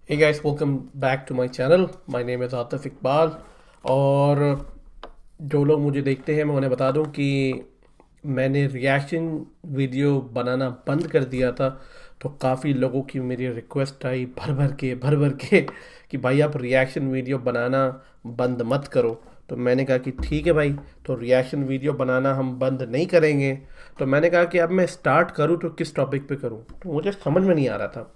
Hey guys, welcome back to my channel. My name is Atif Iqbal. और जो लोग मुझे देखते हैं मैं उन्हें बता दूं कि मैंने रिएक्शन वीडियो बनाना बंद कर दिया था। तो काफ़ी लोगों की मेरी रिक्वेस्ट आई भर भर के कि भाई आप रिएक्शन वीडियो बनाना बंद मत करो। तो मैंने कहा कि ठीक है भाई, तो रिएक्शन वीडियो बनाना हम बंद नहीं करेंगे। तो मैंने कहा कि अब मैं स्टार्ट करूं तो किस टॉपिक पे करूं, तो मुझे समझ में नहीं आ रहा था।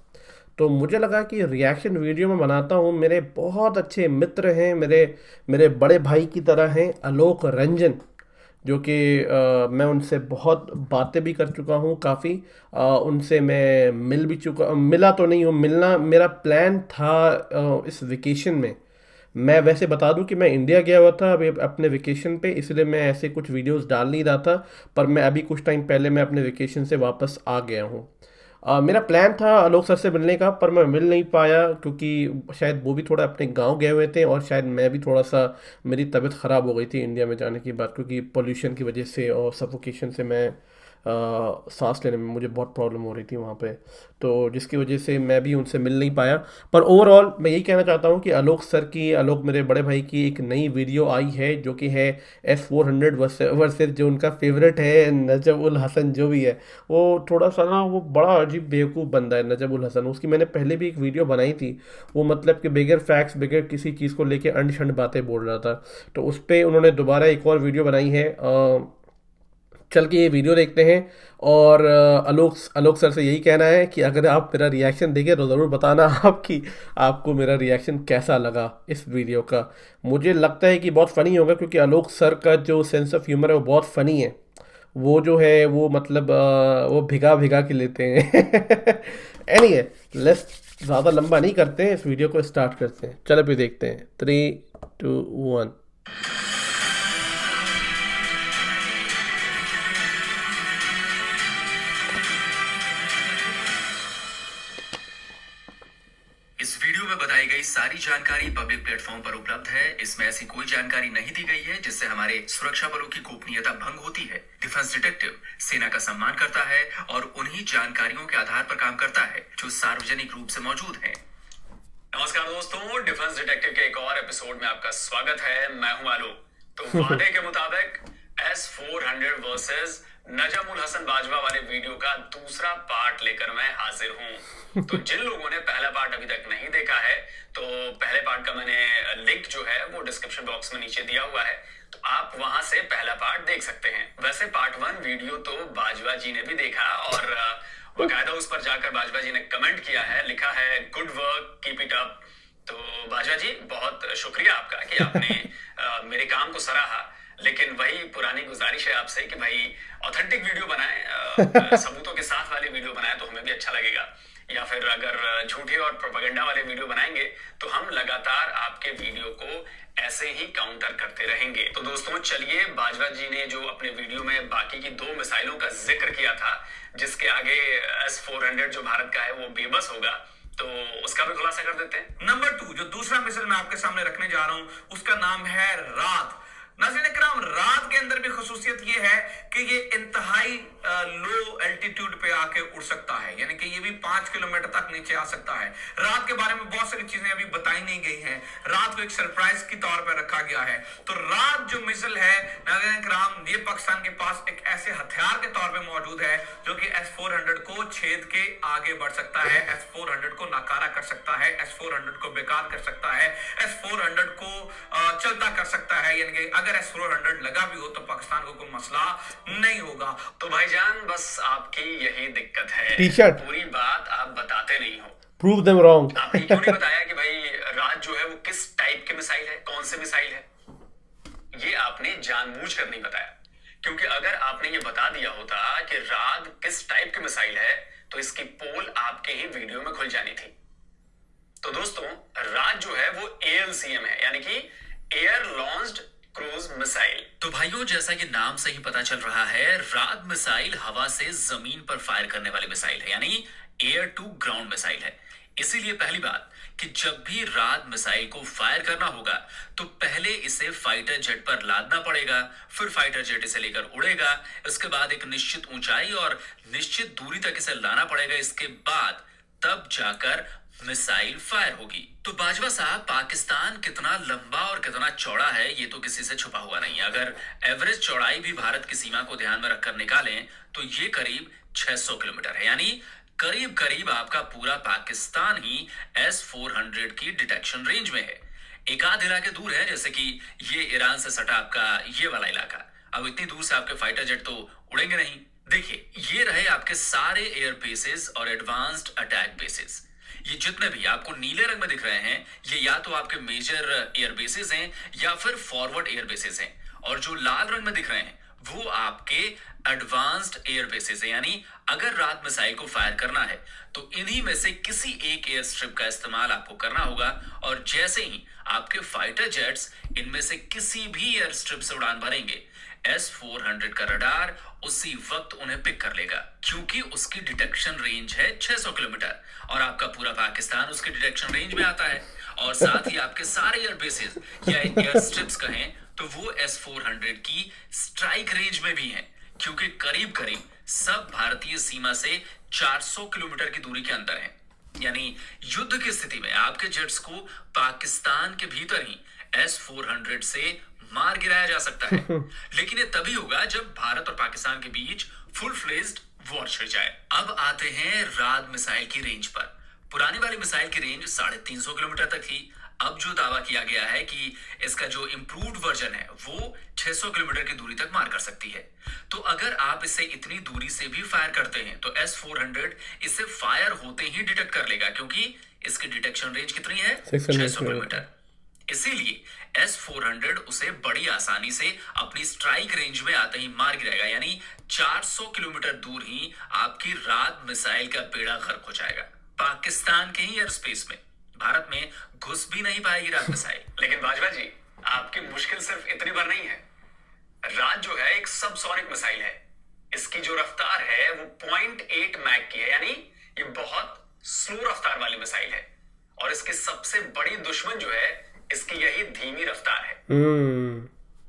तो मुझे लगा कि रिएक्शन वीडियो में बनाता हूँ। मेरे बहुत अच्छे मित्र हैं, मेरे मेरे बड़े भाई की तरह हैं, आलोक रंजन, जो कि मैं उनसे बहुत बातें भी कर चुका हूँ काफ़ी। उनसे मैं मिला तो नहीं हूँ, मिलना मेरा प्लान था इस वेकेशन में। मैं वैसे बता दूं कि मैं इंडिया गया हुआ था अभी अपने वेकेशन पे, इसलिए मैं ऐसे कुछ वीडियोस डाल नहीं रहा था। पर मैं अभी कुछ टाइम पहले मैं अपने वेकेशन से वापस आ गया हूँ। मेरा प्लान था आलोक सर से मिलने का, पर मैं मिल नहीं पाया क्योंकि शायद वो भी थोड़ा अपने गांव गए हुए थे और शायद मैं भी थोड़ा सा, मेरी तबीयत ख़राब हो गई थी इंडिया में जाने के बाद, क्योंकि पोल्यूशन की वजह से और सफोकेशन से मैं सांस लेने में मुझे बहुत प्रॉब्लम हो रही थी वहाँ पे। तो जिसकी वजह से मैं भी उनसे मिल नहीं पाया। पर ओवरऑल मैं यही कहना चाहता हूँ कि आलोक मेरे बड़े भाई की एक नई वीडियो आई है जो कि है S-400 वर्सेस जो उनका फेवरेट है नजब उल हसन जो भी है। वो थोड़ा सा ना, वो बड़ा अजीब बेवकूफ़ बंदा है नजब उल हसन। उसकी मैंने पहले भी एक वीडियो बनाई थी। वो मतलब कि बगैर फैक्ट्स बगैर किसी चीज़ को लेके अंड शंड बातें बोल रहा था। तो उस पर उन्होंने दोबारा एक और वीडियो बनाई है। चल के ये वीडियो देखते हैं। और आलोक आलोक सर से यही कहना है कि अगर आप मेरा रिएक्शन देखें तो ज़रूर बताना आपकी आपको मेरा रिएक्शन कैसा लगा इस वीडियो का। मुझे लगता है कि बहुत फ़नी होगा, क्योंकि आलोक सर का जो सेंस ऑफ ह्यूमर है वो बहुत फ़नी है। वो जो है वो मतलब वो भिगा भिगा के लेते हैं। एनीवे, लेट्स ज़्यादा लंबा नहीं करते हैं, इस वीडियो को स्टार्ट करते हैं। चलो फिर देखते हैं। 3, 2, 1। इस वीडियो में बताई गई सारी जानकारी पब्लिक प्लेटफॉर्म पर उपलब्ध है। इसमें ऐसी कोई जानकारी नहीं दी गई है जिससे हमारे सुरक्षा बलों की गोपनीयता भंग होती है। डिफेंस डिटेक्टिव सेना का सम्मान करता है और उन्हीं जानकारियों के आधार पर काम करता है जो सार्वजनिक रूप से मौजूद हैं। नमस्कार दोस्तों, डिफेंस डिटेक्टिव के एक और एपिसोड में आपका स्वागत है। मैं हूं आलोक। तो वादे के मुताबिक S-400 वर्सेस नजम उल हसन बाजवा वाले वीडियो का दूसरा पार्ट लेकर मैं हाजिर हूं। तो जिन लोगों ने पहला पार्ट अभी तक नहीं देखा है, तो पहले पार्ट का मैंने लिंक जो है वो डिस्क्रिप्शन बॉक्स में नीचे दिया हुआ है, तो आप वहां से पहला पार्ट देख सकते हैं। वैसे पार्ट 1 वीडियो तो बाजवा जी ने भी देखा और बकायदा उस पर जाकर बाजवा जी ने कमेंट किया है, लिखा है good work, keep it up. तो बाजवा जी बहुत शुक्रिया आपका कि आपने मेरे काम को सराहा। लेकिन वही पुरानी गुजारिश है आपसे कि भाई ऑथेंटिक वीडियो बनाएं, सबूतों के साथ वाले वीडियो बनाएं तो हमें भी अच्छा लगेगा। या फिर अगर झूठे और प्रोपेगेंडा वाले वीडियो बनाएंगे तो हम लगातार आपके वीडियो को ऐसे ही काउंटर करते रहेंगे। तो दोस्तों चलिए, बाजवा जी ने जो अपने वीडियो में बाकी की 2 मिसाइलों का जिक्र किया था, जिसके आगे S-400 जो भारत का है वो बेबस होगा, तो उसका भी खुलासा कर देते हैं। नंबर 2, जो दूसरा मिसाइल मैं आपके सामने रखने जा रहा हूं उसका नाम है रात। नाज़रीन इकराम, रात के अंदर भी खुसूसियत ये है कि ये इंतहाई लो एल्टीट्यूड पे आके उड़ सकता है, यानी कि ये भी 5 किलोमीटर तक नीचे आ सकता है। रात के बारे में बहुत सारी चीजें अभी बताई नहीं गई हैं। रात को एक सरप्राइज की तौर पर रखा गया है। तो रात जो मिसाइल है नाज़रीन इकराम, ये पाकिस्तान के पास एक ऐसे हथियार के तौर पर मौजूद है जो कि S-400 को छेद के आगे बढ़ सकता है, S-400 को नाकारा कर सकता है, S-400 को बेकार कर सकता है, S-400 को चलता कर सकता है। यानी कि अगर S-400 लगा भी हो तो पाकिस्तान को कोई मसला नहीं होगा। तो भाईजान बस आपकी यही दिक्कत है, टी शर्ट पूरी बात आप बताते नहीं हो। Prove them wrong. आपने क्यों नहीं बताया कि भाई रात जो है वो किस टाइप के मिसाइल है, कौन से मिसाइल है? ये आपने जानबूझकर नहीं बताया, क्योंकि अगर आपने ये बता दिया होता कि रात किस टाइप के मिसाइल है तो इसकी पोल आपके ही वीडियो में खुल जानी थी। तो दोस्तों, रात जो है वो ALCM है, यानी कि एयर लॉन्च्ड क्रूज मिसाइल। तो भाइयों, जैसा कि नाम से ही पता चल रहा है, रात मिसाइल हवा से जमीन पर फायर करने वाली मिसाइल है, यानी एयर टू ग्राउंड मिसाइल है। इसीलिए पहली बात कि जब भी रात मिसाइल को फायर करना होगा तो पहले इसे फाइटर जेट पर लादना पड़ेगा, फिर फाइटर जेट इसे लेकर उड़ेगा, इसके बाद एक निश्चित ऊंचाई और निश्चित दूरी तक इसे लाना पड़ेगा, इसके बाद तब जाकर मिसाइल फायर होगी। तो बाजवा साहब, पाकिस्तान कितना लंबा और कितना चौड़ा है ये तो किसी से छुपा हुआ नहीं है। अगर एवरेज चौड़ाई भी भारत की सीमा को ध्यान में रखकर निकालें तो ये करीब 600 किलोमीटर है। यानी करीब करीब आपका पूरा पाकिस्तान ही S-400 की डिटेक्शन रेंज में है। एक आध इलाके दूर है, जैसे कि ये ईरान से सटा आपका ये वाला इलाका। अब इतनी दूर से आपके फाइटर जेट तो उड़ेंगे नहीं। देखिए, ये रहे आपके सारे एयर बेसिस और एडवांस्ड अटैक बेसिस। ये जितने भी आपको नीले रंग में दिख रहे हैं, ये या तो आपके मेजर एयर बेसिस हैं या फिर फॉरवर्ड एयर बेसिस हैं। और जो लाल रंग में दिख रहे हैं वो आपके एडवांस्ड एयर बेसिस है। यानी अगर रात मिसाइल को फायर करना है तो इन्हीं में से किसी एक एयर स्ट्रिप का इस्तेमाल आपको करना होगा। और जैसे ही आपके फाइटर जेट्स इनमें से किसी भी एयर स्ट्रिप से उड़ान भरेंगे, S-400 का रडार उसी वक्त उन्हें पिक कर लेगा, क्योंकि उसकी डिटेक्शन रेंज है 600 किलोमीटर और आपका पूरा पाकिस्तान उसकी डिटेक्शन रेंज में आता है। और साथ ही आपके सारे एयर बेसिस या एयर स्ट्रिप्स कहें तो वो S-400 की स्ट्राइक रेंज में भी हैं, क्योंकि करीब करीब सब भारतीय सीमा से 400 किलोमीटर की दूरी के अंदर हैं। यानी युद्ध की स्थिति में आपके जेट्स को पाकिस्तान के भीतर ही S-400 से मार गिराया जा सकता है। लेकिन ये तभी होगा जब भारत और पाकिस्तान के बीच फुल फ्लेज्ड वॉर छिड़ जाए। अब आते हैं राद मिसाइल की रेंज पर। पुरानी वाली मिसाइल की रेंज 350 किलोमीटर तक थी। अब जो दावा किया गया है कि इसका जो इंप्रूव्ड वर्जन है वो 600 किलोमीटर की दूरी तक मार कर सकती है। तो अगर आप इसे इतनी दूरी से भी फायर करते हैं तो S-400 इसे फायर होते ही डिटेक्ट कर लेगा, क्योंकि इसकी डिटेक्शन रेंज कितनी है? 600 किलोमीटर। इसीलिए S-400 उसे बड़ी आसानी से अपनी स्ट्राइक रेंज में आते ही मार गिराएगा। यानी 400 किलोमीटर दूर ही आपकी राद मिसाइल का बेड़ा गर्क हो जाएगा। पाकिस्तान के ही एयर स्पेस में भारत में घुस भी नहीं पाएगी राद मिसाइल। लेकिन बाजवा जी, आपकी मुश्किल सिर्फ इतनी बार नहीं है। राद जो है एक सबसोनिक मिसाइल है। इसकी जो रफ्तार है वो 0.8 मैक की है, यानी ये बहुत स्लो रफ्तार वाली मिसाइल है। और इसकी सबसे बड़ी दुश्मन जो है इसकी यही धीमी रफ्तार है।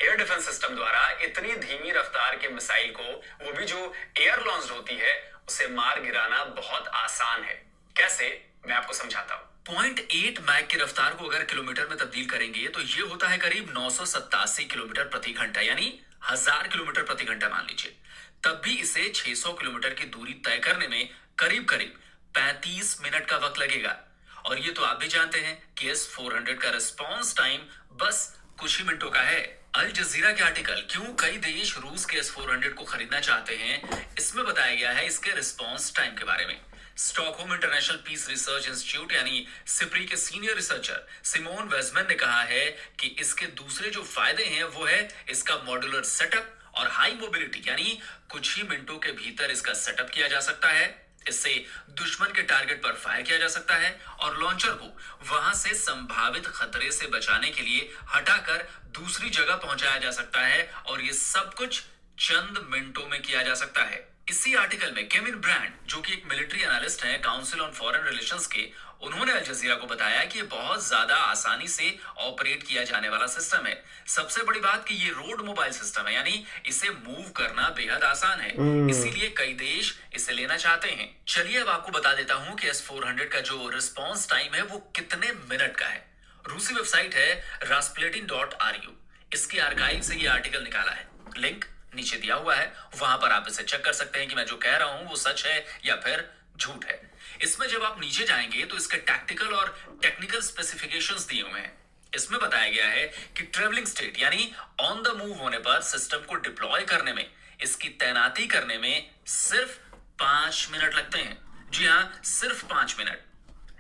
एयर डिफेंस सिस्टम द्वारा इतनी धीमी रफ्तार के मिसाइल को, वो भी जो एयर लॉन्च्ड होती है, उसे मार गिराना बहुत आसान है। कैसे, मैं आपको समझाता हूं। 0.8 मैक की रफ्तार को अगर किलोमीटर में तब्दील करेंगे तो ये होता है करीब 987 किलोमीटर प्रति घंटा, यानी 1000 किलोमीटर प्रति घंटा मान लीजिए। तब भी इसे 600 किलोमीटर की दूरी तय करने में करीब करीब 35 मिनट का वक्त लगेगा। और ये तो आप भी जानते हैं कि S-400 का रिस्पॉन्स टाइम बस कुछ ही मिनटों का है। अल जजीरा के आर्टिकल क्यों कई देश रूस के S-400 को खरीदना चाहते हैं, इसमें बताया गया है इसके रिस्पॉन्स टाइम के बारे में। Stockholm International Peace Research Institute यानी सिप्री के सीनियर रिसर्चर सिमोन वेजमैन ने कहा है कि इसके दूसरे जो फायदे हैं वो है इसका मॉड्यूलर सेटअप और हाई मोबिलिटी, यानी कुछ ही मिनटों के भीतर इसका सेटअप किया जा सकता है। इससे दुश्मन के टारगेट पर फायर किया जा सकता है और लॉन्चर को वहां से संभावित खतरे से बचाने के लिए हटाकर दूसरी जगह पहुंचाया जा सकता है। और ये सब कुछ चंद मिनटों में किया जा सकता है। इसी आर्टिकल में केविन ब्रांड, जो कि एक मिलिट्री एनालिस्ट हैं काउंसिल ऑन फॉरेन रिलेशंस के, उन्होंने अल जजीरा को बताया कि ये बहुत ज्यादा आसानी से ऑपरेट किया जाने वाला सिस्टम है। सबसे बड़ी बात कि ये रोड मोबाइल सिस्टम है, यानी इसे मूव करना बेहद आसान है। इसीलिए कई देश इसे लेना चाहते हैं। चलिए अब आपको बता देता हूं कि S-400 का जो रिस्पॉन्स टाइम है वो कितने मिनट का है। रूसी वेबसाइट है rasputin.ru, इसकी आर्काइव से ये आर्टिकल निकाला है। लिंक नीचे दिया हुआ है, वहां पर आप इसे चेक कर सकते हैं कि मैं जो कह रहा हूं वो सच है या फिर झूठ है। इसमें जब आप नीचे जाएंगे तो इसके टैक्टिकल और टेक्निकल स्पेसिफिकेशंस दिए हुए हैं। इसमें बताया गया है कि ट्रेवलिंग स्टेट यानी ऑन द मूव होने पर सिस्टम को डिप्लॉय करने में, इसकी तैनाती करने में सिर्फ 5 मिनट लगते हैं। जी हां, सिर्फ 5 मिनट।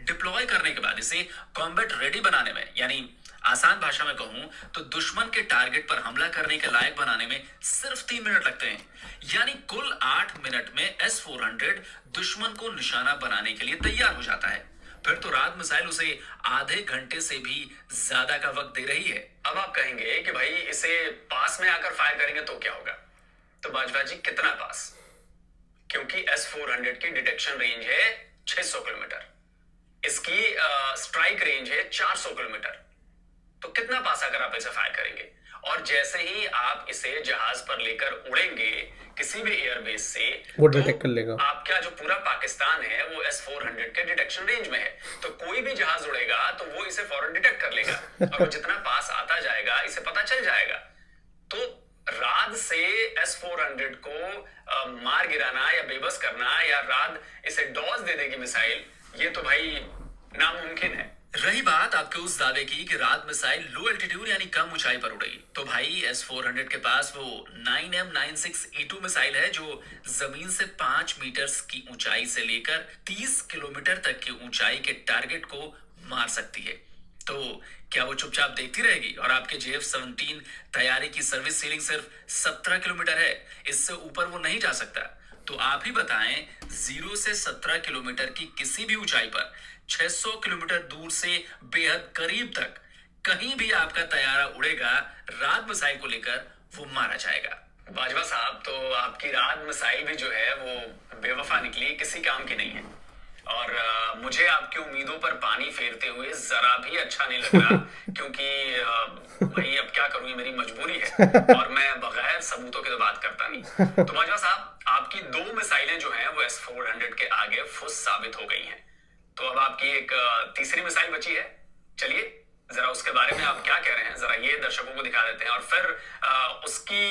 डिप्लॉय करने के बाद इसे कॉम्बैट रेडी बनाने में, यानी आसान भाषा में कहूं तो दुश्मन के टारगेट पर हमला करने के लायक बनाने में सिर्फ 3 मिनट लगते हैं। यानी कुल 8 मिनट में S-400 दुश्मन को निशाना बनाने के लिए तैयार हो जाता है। फिर तो राद मिसाइल उसे आधे घंटे से भी ज्यादा का वक्त दे रही है। अब आप कहेंगे कि भाई इसे पास में आकर फायर करेंगे तो क्या होगा? तो बाजवा जी, कितना पास? क्योंकि S-400 की डिटेक्शन रेंज है 600 किलोमीटर, इसकी स्ट्राइक रेंज है 400 किलोमीटर। तो कितना पास अगर आप इसे फायर करेंगे? और जैसे ही आप इसे जहाज पर लेकर उड़ेंगे किसी भी एयरबेस से, वो तो डिटेक्ट कर लेगा। आपका जो पूरा पाकिस्तान है वो S-400 के डिटेक्शन रेंज में है, तो कोई भी जहाज उड़ेगा तो वो इसे फौरन डिटेक्ट कर लेगा और वो जितना पास आता जाएगा इसे पता चल जाएगा। तो रात से S-400 को मार गिराना या बेबस करना या रात इसे डॉज दे देगी मिसाइल, ये तो भाई नामुमकिन है। रही बात आपके उस दावे की कि रात मिसाइल लो एल्टीट्यूड यानी कम ऊंचाई पर उड़ेगी, तो भाई S-400 के पास वो 9M96E2 मिसाइल है जो जमीन से 5 मीटर की ऊंचाई से लेकर 30 किलोमीटर तक की ऊंचाई के टारगेट को मार सकती है। तो क्या वो चुपचाप देखती रहेगी और आपके JF-17 तैयारी की सर्विस सीलिंग सिर्फ 17 किलोमीटर है, इससे ऊपर वो नहीं जा सकता? तो आप ही बताएं, 0 से 17 किलोमीटर की किसी भी ऊंचाई पर 600 किलोमीटर दूर से बेहद करीब तक कहीं भी आपका तैयारा उड़ेगा, रात मिसाइल को लेकर वो मारा जाएगा। बाजवा साहब, तो आपकी रात मिसाइल भी जो है वो बेवफा निकली, किसी काम की नहीं है। और मुझे आपकी उम्मीदों पर पानी फेरते हुए जरा भी अच्छा नहीं लग रहा क्योंकि भाई अब क्या करूं, ये मेरी मजबूरी है और मैं बगैर सबूतों के तो बात करता नहीं। तो बाजवा साहब, आपकी 2 मिसाइलें जो हैं वो S-400 के आगे फुस साबित हो गई हैं, तो अब आपकी एक तीसरी मिसाइल बची है। चलिए जरा उसके बारे में आप क्या कह रहे हैं, जरा ये दर्शकों को दिखा देते हैं और फिर उसकी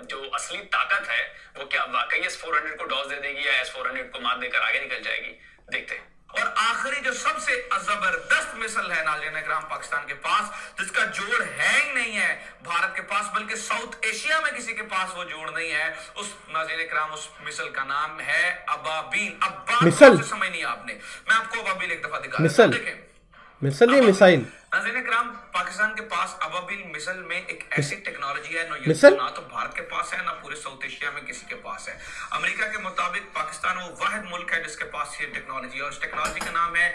जो असली ताकत है वो क्या वाकई S-400 को डॉज दे देगी या S-400 को मार देकर आगे निकल जाएगी, देखते हैं। और आखिरी जो सबसे जबरदस्त मिसाइल है नाज़रीन इकराम पाकिस्तान के पास, जिसका जोड़ है ही नहीं है भारत के पास, बल्कि साउथ एशिया में किसी के पास वो जोड़ नहीं है, उस नाज़रीन इकराम उस मिसाइल का नाम है अबाबील। अब बात समझ नहीं आपने, मैं आपको अबाबील एक दफा दिखा देता हूं, देखें मिसाइल ये मिसाइल नाज़रीन इकराम, पाकिस्तान के पास अबाबील मिसाइल में एक ऐसी टेक्नोलॉजी है ना तो भारत के पास है ना पूरे साउथ एशिया में किसी के पास है। अमेरिका के मुताबिक पाकिस्तान वो वाहिद मुल्क है जिसके पास ये टेक्नोलॉजी है और इस टेक्नोलॉजी का नाम है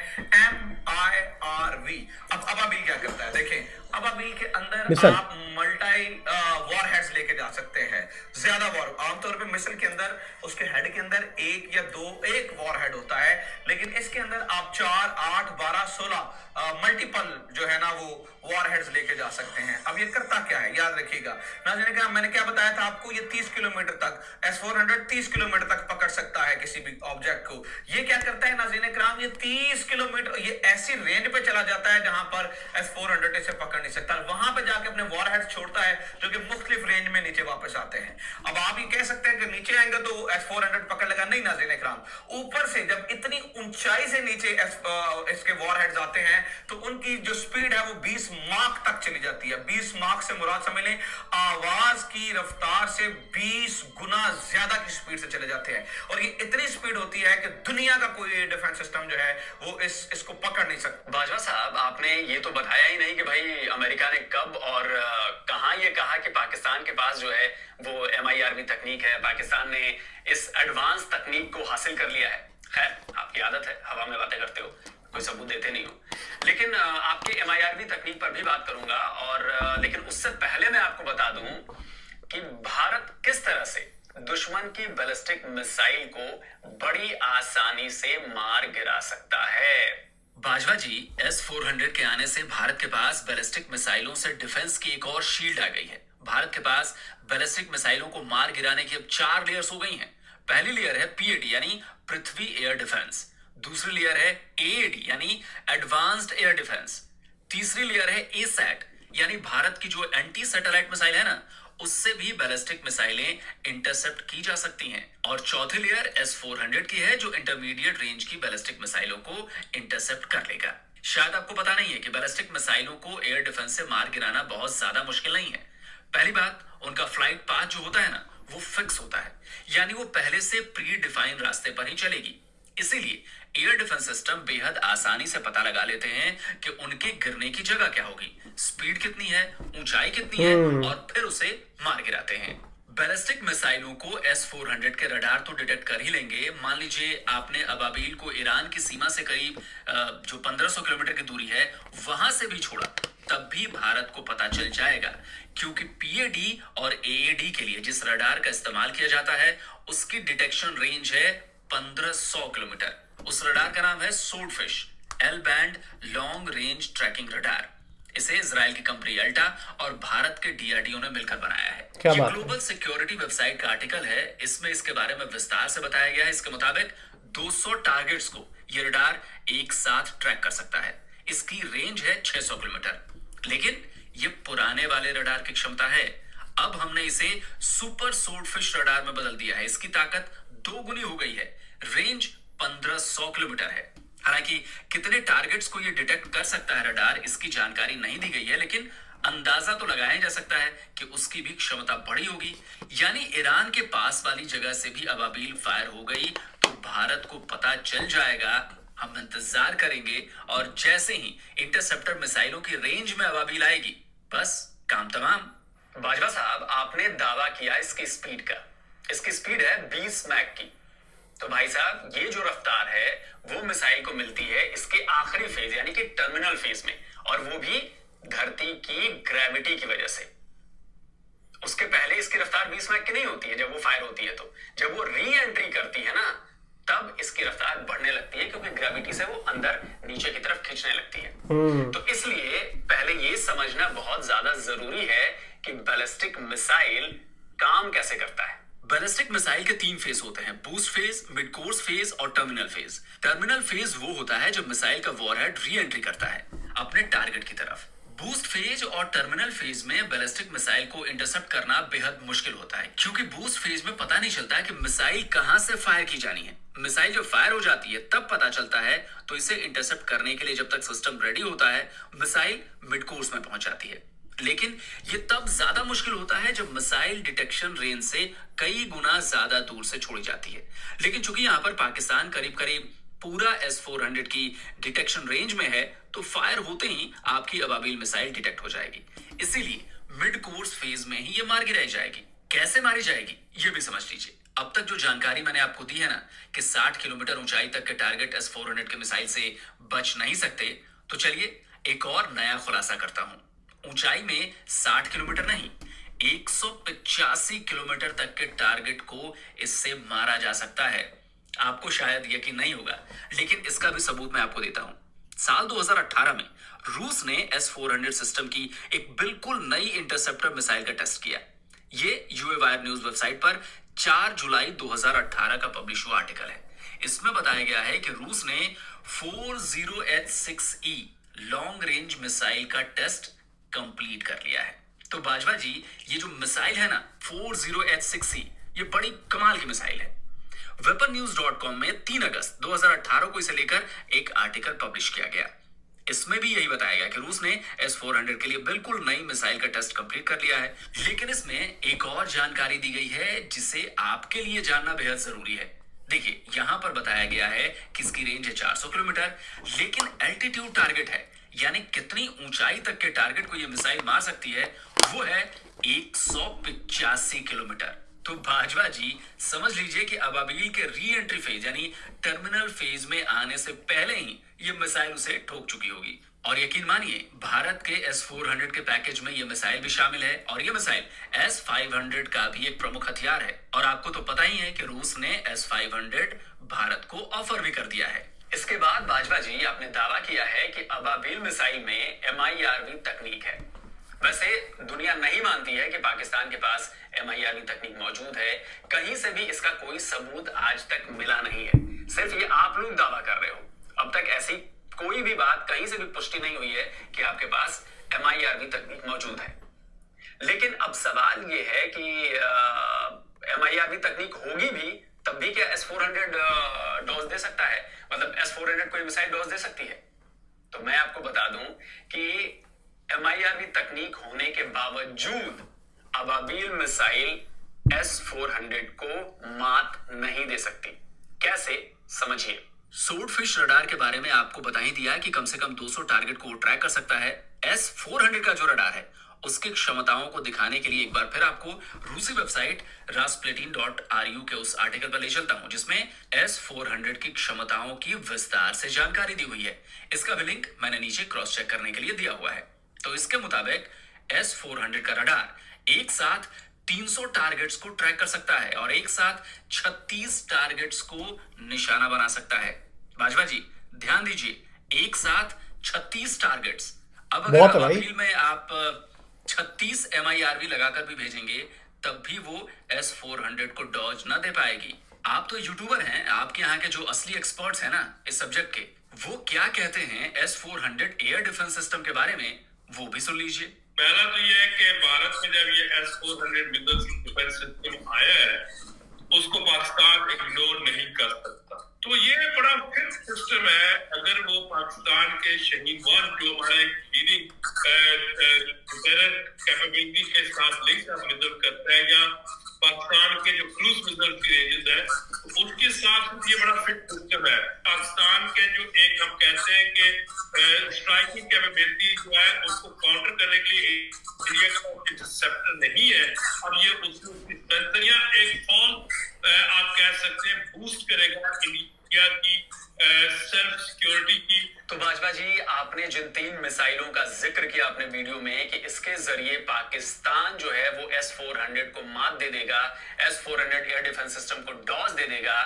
MIRV। अब अबाबील क्या करता है, देखें अबाबील के अंदर आप मल्टी वॉरहेड्स लेके जा सकते हैं, ज्यादा वॉर। आमतौर पे मिसाइल के अंदर उसके हेड के अंदर एक वॉरहेड होता है, लेकिन इसके अंदर आप 4, 8, 12, 16 मल्टीपल जो है ना वो वॉरहेड्स लेके जा सकते हैं। अब ये करता क्या है, याद रखिएगा नाज़रीन, मैंने क्या बताया था आपको, ये 30 किलोमीटर तक S-400 30 किलोमीटर तक पकड़ सकता है किसी भी ऑब्जेक्ट को। ये क्या करता है नाज़रीन इकराम, ये 30 किलोमीटर ये ऐसी रेंज पे चला जाता है जहां पर S-400 इसे पकड़ नहीं सकता, वहां पे जाके अपने वॉरहेड्स छोड़ता है जो कि मुख्तलिफ रेंज में नीचे वापस आते हैं। अब आप ये कह सकते हैं कि नीचे आएंगे तो S-400 पकड़ लेगा, नहीं नाज़रीन इकराम, ऊपर से जब इतनी ऊंचाई से नीचे इसके वॉरहेड्स आते हैं तो उनकी जो स्पीड है वो 20 माक तक चली जाती है। 20 माक से मुराद समझ लें आवाज की रफ्तार से 20 गुना ज्यादा की स्पीड से चले जाते हैं और ये इतनी स्पीड होती है कि दुनिया का कोई डिफेंस सिस्टम जो है वो इसको पकड़ नहीं सकता। बाजवा साहब, आपने ये तो बताया ही नहीं कि भाई अमेरिका ने कब और कहां ये कहा कि पाकिस्तान के पास जो है वो MIRV तकनीक है, पाकिस्तान ने इस एडवांस तकनीक को हासिल कर लिया है। खैर, आपकी आदत है हवा में बातें करते हो, कोई सबूत देते नहीं हो। लेकिन आपके MIRV तकनीक पर भी बात करूंगा और लेकिन उससे पहले मैं आपको बता दूं कि भारत किस तरह से दुश्मन की बैलिस्टिक मिसाइल को बड़ी आसानी से मार गिरा सकता है। बाजवा जी, S-400 के आने से भारत के पास बैलिस्टिक मिसाइलों से डिफेंस की एक और शील्ड आ गई है। भारत के पास बैलिस्टिक मिसाइलों को मार गिराने की अब 4 लेयर्स हो गई हैं। पहली लेयर है PAD यानी पृथ्वी एयर डिफेंस, दूसरी लेयर है AAD यानी एडवांस्ड एयर डिफेंस, तीसरी लेयर है ASAT यानी भारत की जो एंटी सैटेलाइट मिसाइल है ना उससे भी बैलिस्टिक मिसाइलें इंटरसेप्ट की जा सकती हैं, और चौथी लेयर S-400 की है जो इंटरमीडिएट रेंज की बैलिस्टिक मिसाइलों को इंटरसेप्ट कर लेगा। शायद आपको पता नहीं है कि बैलिस्टिक मिसाइलों को एयर डिफेंस से मार गिराना बहुत ज्यादा मुश्किल नहीं है। पहली बात, उनका फ्लाइट पाथ जो होता है ना वो फिक्स होता है, यानी वो पहले से प्री डिफाइंड रास्ते पर ही चलेगी। इसीलिए एयर डिफेंस सिस्टम बेहद आसानी से पता लगा लेते हैं कि उनके गिरने की जगह क्या होगी, स्पीड कितनी है, ऊंचाई कितनी है, और फिर उसे मार गिराते हैं। बैलिस्टिक मिसाइलों को S-400 के रडार तो डिटेक्ट कर ही लेंगे। मान लीजिए आपने अबाबील को ईरान की सीमा से करीब जो 1500 किलोमीटर की दूरी है वहां से भी छोड़ा, तब भी भारत को पता चल जाएगा, क्योंकि PAD और AAD के लिए जिस रडार का इस्तेमाल किया जाता है उसकी डिटेक्शन रेंज है 1500 किलोमीटर। उस रडार का नाम है swordfish L-बैंड long range trekking radar. इसे इजराइल की कंपनी अल्टा और भारत के डीआरडीओ ने मिलकर बनाया है। क्या ये बात है? ग्लोबल सिक्योरिटी वेबसाइट का आर्टिकल है, इसमें इसके बारे में विस्तार से बताया गया है। इसके मुताबिक 200 टारगेट्स को ये रडार एक साथ ट्रैक कर सकता है। इसकी रेंज है 600 किलोमीटर, लेकिन ये पुराने वाले रडार की क्षमता है। अब हमने इसे सुपर स्वॉर्डफिश रडार में बदल दिया है। इसकी ताकत 2 गुनी हो गई है। रेंज 1500 किलोमीटर है। हालांकि कितने टारगेट्स को ये डिटेक्ट कर सकता है रडार, इसकी जानकारी नहीं दी गई है, लेकिन अंदाजा तो लगाया जा सकता है कि उसकी भी क्षमता बड़ी होगी। यानी ईरान के पास वाली जगह से भी अबाबील फायर हो गई तो भारत को पता चल जाएगा। हम इंतजार करेंगे और जैसे ही इंटरसेप्टर मिसाइलों की रेंज में अबाबील आएगी, बस काम तमाम। बाजवा साहब, आपने दावा किया इसकी स्पीड का। इसकी स्पीड है 20 मैक की। तो भाई साहब, ये जो रफ्तार है वो मिसाइल को मिलती है इसके आखिरी फेज यानी कि टर्मिनल फेज में, और वो भी धरती की ग्रेविटी की वजह से। उसके पहले इसकी रफ्तार 20 मैक की नहीं होती है जब वो फायर होती है। तो जब वो री एंट्री करती है ना, तब इसकी रफ्तार बढ़ने लगती है, क्योंकि ग्रेविटी से वो अंदर नीचे की तरफ खींचने लगती है। तो इसलिए पहले ये समझना बहुत ज्यादा जरूरी है कि बैलिस्टिक मिसाइल काम कैसे करता है। बैलिस्टिक मिसाइल के 3 फेज होते हैं, boost phase, mid course phase और टर्मिनल फेज। टर्मिनल फेज वो होता है जब मिसाइल का वॉरहेड री एंट्री करता है अपने टारगेट की तरफ। बूस्ट फेज और टर्मिनल फेज में बैलिस्टिक मिसाइल को इंटरसेप्ट करना बेहद मुश्किल होता है, क्योंकि बूस्ट फेज में पता नहीं चलता है कि मिसाइल कहां से फायर की जानी है। मिसाइल जब फायर हो जाती है तब पता चलता है, तो इसे इंटरसेप्ट करने के लिए जब तक सिस्टम रेडी होता है, मिसाइल मिड कोर्स में पहुंच जाती है। लेकिन ये तब ज्यादा मुश्किल होता है जब मिसाइल डिटेक्शन रेंज से कई गुना ज्यादा दूर से छोड़ी जाती है। लेकिन चूंकि यहां पर पाकिस्तान करीब करीब पूरा S-400 की डिटेक्शन रेंज में है, तो फायर होते ही आपकी अबाबील मिसाइल डिटेक्ट हो जाएगी। इसीलिए मिड कोर्स फेज में ही ये मार गिराई जाएगी। कैसे मारी जाएगी ये भी समझ लीजिए। अब तक जो जानकारी मैंने आपको दी है ना कि 60 किलोमीटर ऊंचाई तक के टारगेट S-400 के मिसाइल से बच नहीं सकते, तो चलिए एक और नया खुलासा करता हूं। ऊंचाई में 60 किलोमीटर नहीं, 185 किलोमीटर तक के टारगेट को इससे मारा जा सकता है। आपको शायद यकीन नहीं होगा, लेकिन इसका भी सबूत मैं आपको देता हूं। साल 2018 में रूस ने S-400 सिस्टम की एक बिल्कुल नई इंटरसेप्टर मिसाइल का टेस्ट किया। ये यूए वायर न्यूज वेबसाइट पर 4 जुलाई 2018 का पब्लिश हुआ आर्टिकल है। इसमें बताया गया है कि रूस ने 40H6E लॉन्ग रेंज मिसाइल का टेस्ट कंप्लीट कर लिया है। तो बाजवा जी, ये जो मिसाइल है ना 40H6E, ये बड़ी कमाल की मिसाइल है। weaponnews.com में 3 अगस्त 2018 को इसे लेकर एक आर्टिकल पब्लिश किया गया। इसमें भी यही बताया गया कि रूस ने S-400 के लिए बिल्कुल नई मिसाइल का टेस्ट कंप्लीट कर लिया है। लेकिन इसमें एक और जानकारी दी गई है जिसे आपके लिए जानना बेहद जरूरी है। देखिए, यहां पर बताया गया है कि इसकी रेंज है 400 किलोमीटर, लेकिन एल्टीट्यूड टारगेट है, यानी कितनी ऊंचाई तक के टारगेट को यह मिसाइल मार सकती है, वो है 185 किलोमीटर। तो बाजवा जी, समझ लीजिए कि अबाबील के री एंट्री फेज यानी टर्मिनल फेज में आने से पहले ही ये मिसाइल उसे ठोक चुकी होगी। और यकीन मानिए, भारत के S-400 के पैकेज में ये मिसाइल भी शामिल है, और ये मिसाइल S-500 का भी एक प्रमुख हथियार है। और आपको तो पता ही है कि रूस ने S-500 भारत को ऑफर भी कर दिया है। इसके बाद बाजवा जी, आपने दावा किया है कि अबाबील मिसाइल में MIRV तकनीक है। वैसे दुनिया नहीं मानती है कि पाकिस्तान के पास MIRV तकनीक मौजूद है। कहीं से भी इसका कोई सबूत आज तक मिला नहीं है, सिर्फ ये आप लोग दावा कर रहे हो। अब तक ऐसी कोई भी बात कहीं से भी पुष्टि नहीं हुई है कि आपके पास MIRV तकनीक मौजूद है। लेकिन अब सवाल ये है कि MIRV तकनीक होगी भी तब भी क्या S-400 डोज दे सकता है? मतलब S-400 कोई मिसाइल डोज दे सकती है? तो मैं आपको बता दूं कि MIRV तकनीक होने के बावजूद अबाबील मिसाइल S-400 को मात नहीं दे सकती। कैसे, समझिए। स्वॉर्डफिश रडार के बारे में आपको बता ही दिया कि कम से कम 200 टारगेट को ट्रैक कर सकता है। S-400 का जो रडार है उसकी क्षमताओं को दिखाने के लिए एक बार फिर आपको रूसी वेबसाइट rasputin.ru के उस आर्टिकल पर ले चलता हूं, जिसमें S-400 की क्षमताओं की विस्तार से जानकारी दी हुई है। इसका भी लिंक मैंने नीचे क्रॉस चेक करने के लिए दिया हुआ है। तो इसके मुताबिक S-400 का रडार एक साथ 300 टारगेट्स को ट्रैक कर सकता है और एक साथ 36 टारगेट्स को निशाना बना सकता है। बाजवा जी, ध्यान दीजिए, एक साथ 36 टारगेट्स। अब अगर बहुत है हवा भाई। फील्ड में आप 36 MIRV लगाकर भी भेजेंगे तब भी वो S-400 को डॉज ना दे पाएगी। आप तो यूट्यूबर हैं, आपके यहाँ के जो असली एक्सपर्ट्स हैं ना इस सब्जेक्ट के, वो क्या कहते हैं S-400 एयर डिफेंस सिस्टम के बारे में, वो भी सुन लीजिए। पहला तो ये है कि भारत में जब ये S-400 मिसाइल डिफेंस सिस्टम आया है उसको पाकिस्तान इग्नोर नहीं कर सकता। तो ये बड़ा फिट सिस्टम है। अगर वो पाकिस्तान के शहीद-वन जो हमारे लीडिंग कैपेबिलिटी के साथ लिंक अप मिसाइल करता है या पाकिस्तान के जो क्रूज मिसाइल की रेंजेस है तो उसके साथ ये बड़ा फिट सिस्टम है। पाकिस्तान के जो एक हम कहते हैं कि स्ट्राइकिंग कैपेबिलिटी जो है उसको काउंटर करने के लिए इंडिया का इंटरसेप्टर नहीं है। अब ये उसकी स्ट्रेंथ या एक फॉल आप कह सकते हैं बूस्ट करेगा इंडिया की सेल्फ सिक्योरिटी की। तो बाजवा जी, आपने जिन 3 मिसाइलों का जिक्र किया अपने वीडियो में कि इसके जरिए पाकिस्तान जो है वो S-400 को मात दे देगा, S-400 एयर डिफेंस सिस्टम को डॉज दे देगा,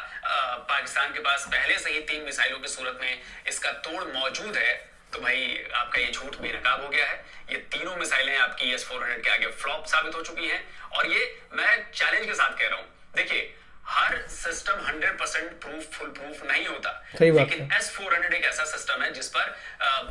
पाकिस्तान के पास पहले से ही 3 मिसाइलों की सूरत में इसका तोड़ मौजूद है, तो भाई आपका ये झूठ बेनकाब हो गया है। ये तीनों मिसाइलें आपकी S-400 के आगे फ्लॉप साबित हो चुकी हैं और ये मैं चैलेंज के साथ कह रहा हूं। देखिए, हर सिस्टम 100% फुल प्रूफ नहीं होता, लेकिन S-400 एक ऐसा सिस्टम है जिस पर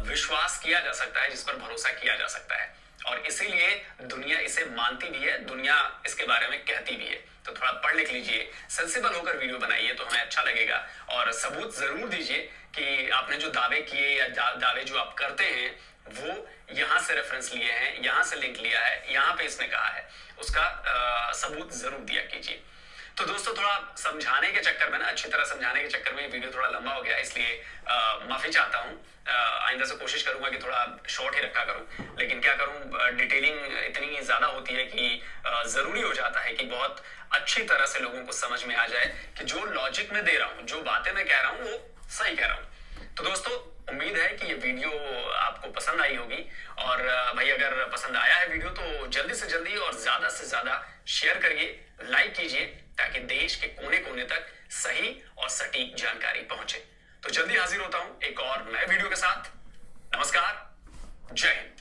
विश्वास किया जा सकता है, जिस पर भरोसा किया जा सकता है और इसीलिए दुनिया इसे मानती भी है, दुनिया इसके बारे में कहती भी है। तो थोड़ा पढ़ लिख लीजिए, सेंसिबल होकर वीडियो बनाइए तो हमें अच्छा लगेगा और सबूत जरूर दीजिए कि आपने जो दावे किए या दावे जो आप करते हैं वो यहाँ से रेफरेंस लिए हैं, यहाँ से लिंक लिया है, यहाँ पे इसने कहा है, उसका सबूत जरूर दिया कीजिए। तो दोस्तों, थोड़ा समझाने के चक्कर में ना, अच्छी तरह समझाने के चक्कर में वीडियो थोड़ा लंबा हो गया, इसलिए माफी चाहता हूँ। आइंदा से कोशिश करूंगा कि थोड़ा शॉर्ट ही रखा करूं, लेकिन क्या करूं, डिटेलिंग इतनी ज्यादा होती है कि जरूरी हो जाता है कि बहुत अच्छी तरह से लोगों को समझ में आ जाए कि जो लॉजिक में दे रहा हूं, जो बातें मैं कह रहा हूं, वो सही कह रहा हूं। तो दोस्तों, उम्मीद है कि ये वीडियो आपको पसंद आई होगी और भाई अगर पसंद आया है वीडियो तो जल्दी से जल्दी और ज्यादा से ज्यादा शेयर करिए, लाइक कीजिए ताकि देश के कोने कोने तक सही और सटीक जानकारी पहुंचे। तो जल्दी हाजिर होता हूं एक और नए वीडियो के साथ। नमस्कार, जय हिंद।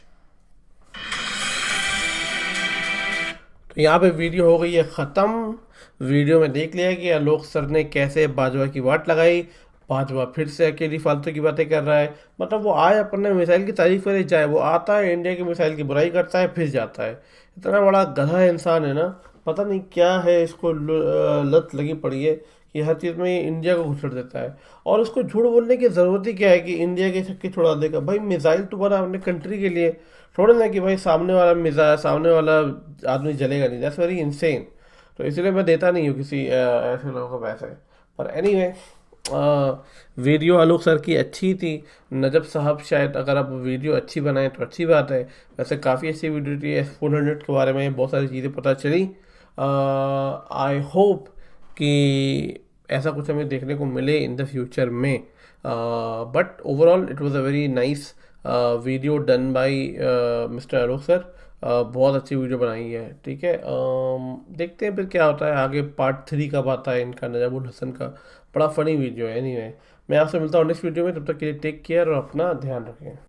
तो यहाँ पे वीडियो हो गई है ख़त्म। वीडियो में देख लिया कि आलोक सर ने कैसे बाजवा की वाट लगाई। बाजवा फिर से अकेली फालतू की बातें कर रहा है। मतलब वो आए अपने मिसाइल की तारीफ करे जाए, वो आता है इंडिया की मिसाइल की बुराई करता है फिर जाता है। इतना बड़ा गधा इंसान है ना, पता नहीं क्या है इसको लत लगी पड़ी है कि हर चीज़ में इंडिया को घुसड़ देता है। और उसको झूठ बोलने की ज़रूरत ही क्या है कि इंडिया के छक्के छुड़ा देगा। भाई मिसाइल तो बना अपने कंट्री के लिए, थोड़ा ना कि भाई सामने वाला आदमी जलेगा नहीं। That's very insane. तो इसलिए मैं देता नहीं हूँ किसी ऐसे लोगों को पैसे। पर एनीवे, वीडियो आलोक सर की अच्छी थी। नजब साहब, शायद अगर आप वीडियो अच्छी बनाएं तो अच्छी बात है। वैसे काफ़ी अच्छी वीडियो थी। S-400 के बारे में बहुत सारी चीज़ें पता चली। आई होप कि ऐसा कुछ हमें देखने को मिले इन द फ्यूचर में। But overall it was a very nice video done by mister Alok sir. बहुत अच्छी वीडियो बनाई है। ठीक है, देखते हैं फिर क्या होता है आगे। पार्ट 3 कब आता है इनका, नजमुल हसन का। बड़ा फनी वीडियो है। एनीवे, मैं आपसे मिलता हूँ नेक्स्ट वीडियो में। तब तक के लिए टेक केयर और अपना ध्यान रखें।